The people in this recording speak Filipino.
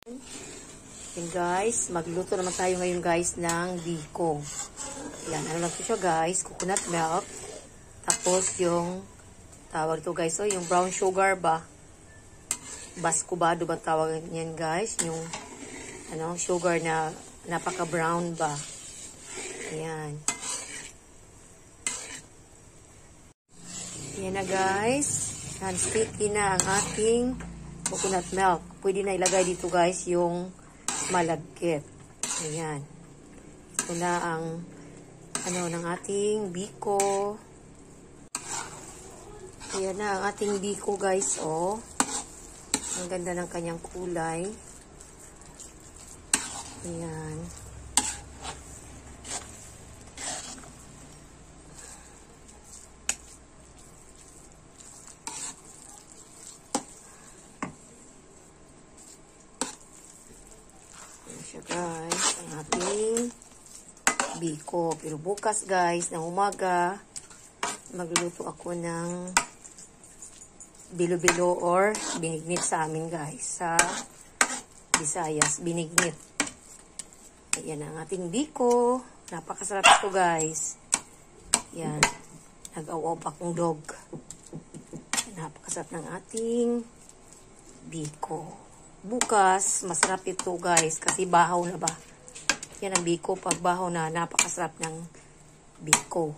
Yan guys, magluto naman tayo ngayon guys ng biko. Yan, ano lang ito siya guys, coconut milk. Tapos yung, tawag ito guys, yung brown sugar ba? Bascubado ba tawag yan guys? Yung, sugar na napaka-brown ba? Ayan. Yan na guys. Yan, sticky na ang ating coconut milk. Pwede na ilagay dito guys yung malagkit. Ayan. Ito na ang ng ating biko. Ayan na ang ating biko guys. Oh. Ang ganda ng kanyang kulay. Ayan. Siya guys, ang ating biko. Pero bukas guys, ng umaga, magluluto ako ng bilo-bilo or binignit sa amin guys. Sa Visayas, binignit. Ayan ang ating biko. Napakasarap ito guys. Ayan. Nag-awaw pa akong dog. Napakasarap ng ating biko. Bukas, masarap ito guys kasi bahaw na ba. Yan ang biko. Pag bahaw na, napakasarap ng biko.